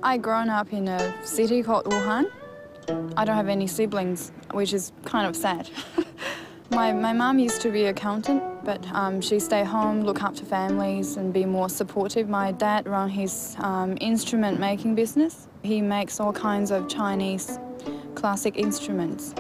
I grown up in a city called Wuhan. I don't have any siblings, which is kind of sad. My mum used to be an accountant, but she stayed home, look after families and be more supportive. My dad ran his instrument making business. He makes all kinds of Chinese classic instruments.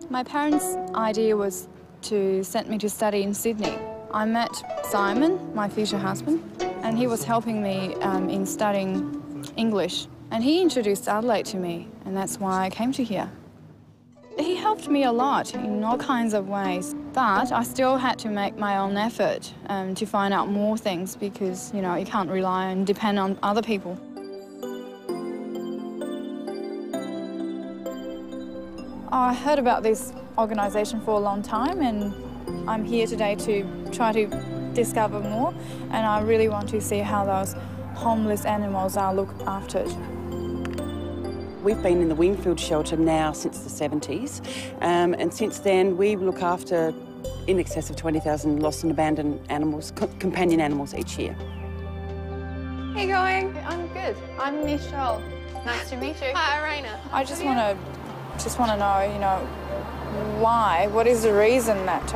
My parents' idea was to send me to study in Sydney. I met Simon, my future husband, and he was helping me in studying English. And he introduced Adelaide to me, and that's why I came to here. He helped me a lot in all kinds of ways, but I still had to make my own effort to find out more things because, you know, you can't rely and depend on other people. I heard about this organisation for a long time, and I'm here today to try to discover more, and I really want to see how those homeless animals are looked after. We've been in the Wingfield shelter now since the 70s, and since then we look after in excess of 20,000 lost and abandoned animals, companion animals each year. How you going? I'm good. I'm Michelle. Nice to meet you. Hi, Raina. I just want to know, you know, why? What is the reason that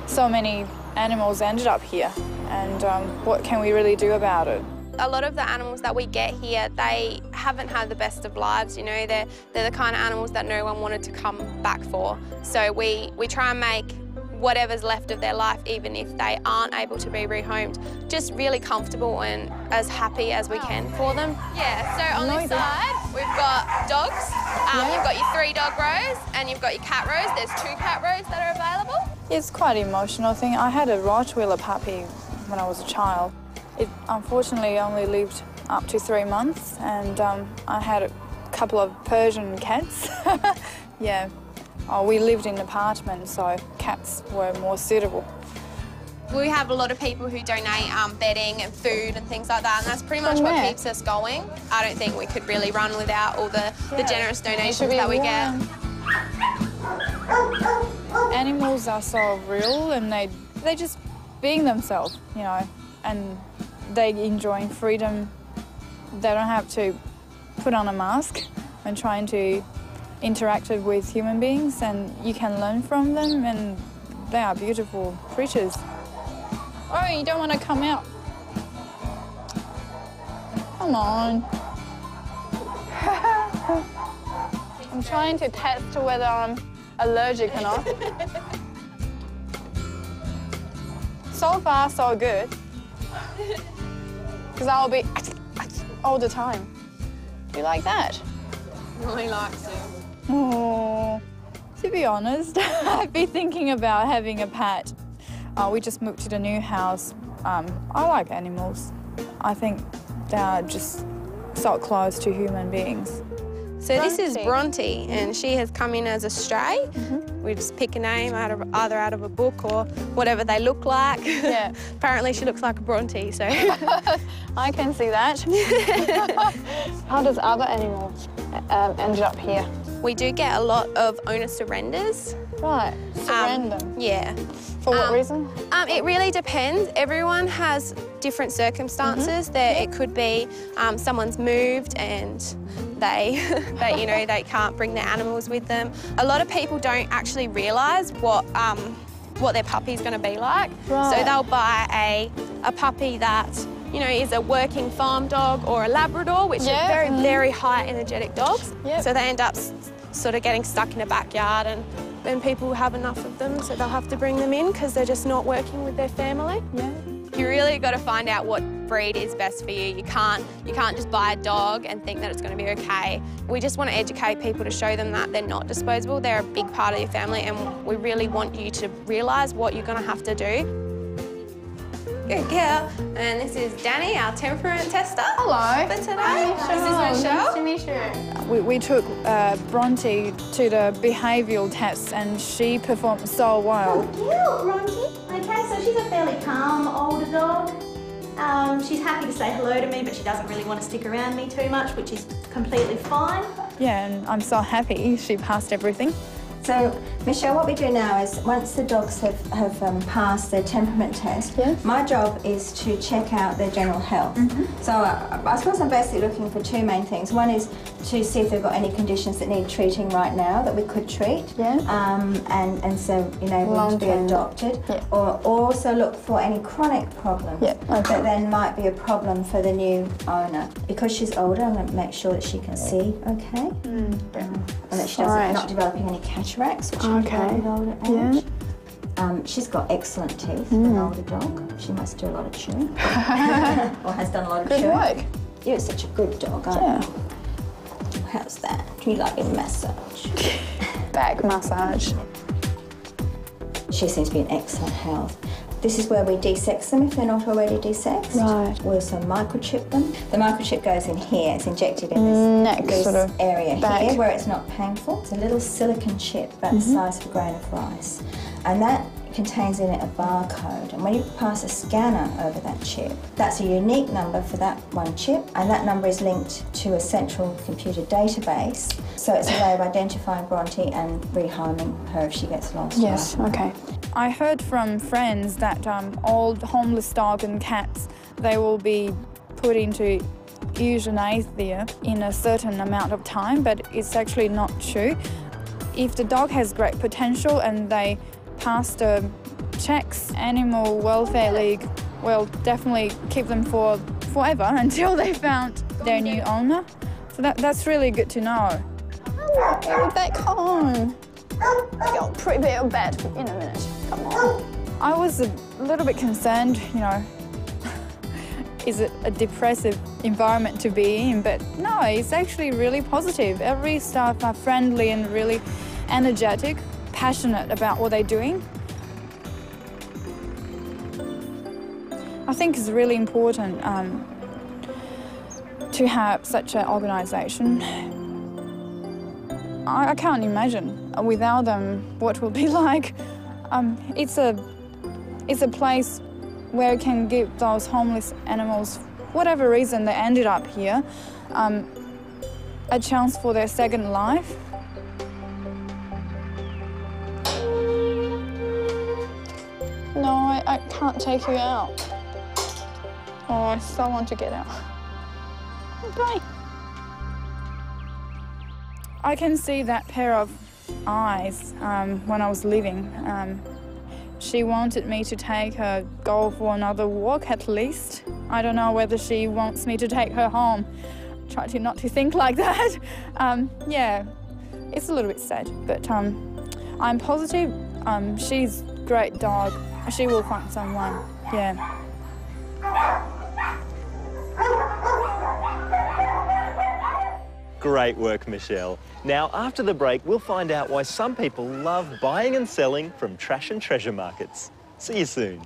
so many animals ended up here, and what can we really do about it? A lot of the animals that we get here, they haven't had the best of lives, you know. They're the kind of animals that no one wanted to come back for. So we try and make whatever's left of their life, even if they aren't able to be rehomed, just really comfortable and as happy as we can for them. Yeah, so on this side, we've got dogs. You've got your 3 dog rows and you've got your cat rows. There's 2 cat rows that are available. It's quite an emotional thing. I had a Rottweiler puppy when I was a child. It unfortunately only lived up to 3 months, and I had a couple of Persian cats. Yeah. Oh, we lived in an apartment, so cats were more suitable. We have a lot of people who donate bedding and food and things like that, and that's pretty much what keeps us going. I don't think we could really run without all the generous donations that we get. Animals are so real, and they just being themselves, you know, and they enjoying freedom. They don't have to put on a mask and trying to interact with human beings, and you can learn from them, and they are beautiful creatures. Oh, you don't want to come out? Come on. I'm trying to test whether I'm allergic or not. So far, so good. Because I'll be all the time. Do you like that? Really likes it. Oh, to be honest, I've been thinking about having a pet. We just moved to the new house. I like animals. I think they're just so close to human beings. So this is Bronte, and she has come in as a stray. We just pick a name either out of a book or whatever they look like. Yeah. Apparently she looks like a Bronte, so. I can see that. How does other animals end up here? We do get a lot of owner surrenders. Right, surrender. Yeah. For what reason? It really depends. Everyone has different circumstances. It could be someone's moved and they can't bring their animals with them. A lot of people don't actually realise what their puppy's going to be like. Right. So they'll buy a puppy that, you know, is a working farm dog or a Labrador, which are very, very high energetic dogs. Yep. So they end up sort of getting stuck in a backyard, and then people have enough of them, so they'll have to bring them in because they're just not working with their family. Yeah. You really got to find out what breed is best for you. You can't just buy a dog and think that it's going to be okay. We just want to educate people to show them that they're not disposable. They're a big part of your family, and we really want you to realise what you're going to have to do. Good girl. And this is Danny, our temperament tester. Hello. For today. This is Michelle. Nice to meet you. We took Bronte to the behavioural test, and she performed so well. Cute, Bronte. Okay, so she's a fairly calm older dog. She's happy to say hello to me, but she doesn't really want to stick around me too much, which is completely fine. Yeah, and I'm so happy she passed everything. So, Michelle, what we do now is once the dogs have passed their temperament test, my job is to check out their general health. So I suppose I'm basically looking for two main things. One is to see if they've got any conditions that need treating right now that we could treat, and so enable them to be adopted, or also look for any chronic problems that then might be a problem for the new owner. Because she's older, I'm going to make sure that she can see okay, and that she doesn't not developing any cataracts, which can develop with older age. She's got excellent teeth for an older dog. She must do a lot of chewing, or has done a lot of chewing. Good work. You're such a good dog, aren't you? How's that? Do you like a massage? Back massage. She seems to be in excellent health. This is where we desex them if they're not already desexed. Right. We also microchip them. The microchip goes in here. It's injected in this sort of area here where it's not painful. It's a little silicon chip about the size of a grain of rice. And that contains in it a barcode. And when you pass a scanner over that chip, that's a unique number for that one chip. And that number is linked to a central computer database. So it's a way of identifying Bronte and rehoming her if she gets lost. Yes, okay. I heard from friends that old homeless dogs and cats, they will be put into euthanasia in a certain amount of time, but it's actually not true. If the dog has great potential and they pass the checks, Animal Welfare League will definitely keep them for forever until they found their new owner. So that's really good to know. We're back home. You'll prepare your bed in a minute. Come on. I was a little bit concerned, you know, is it a depressive environment to be in? But no, it's actually really positive. Every staff are friendly and really energetic, passionate about what they're doing. I think it's really important to have such an organisation. I can't imagine without them what it will be like. It's a place where you can give those homeless animals, whatever reason they ended up here, a chance for their second life. No, I can't take you out. Oh, I so want to get out. Bye. I can see that pair of eyes when I was leaving. She wanted me to take her, go for another walk at least. I don't know whether she wants me to take her home. Try to not to think like that. Yeah, it's a little bit sad, but I'm positive. She's a great dog. She will find someone, yeah. Great work, Michelle. Now, after the break, we'll find out why some people love buying and selling from trash and treasure markets. See you soon.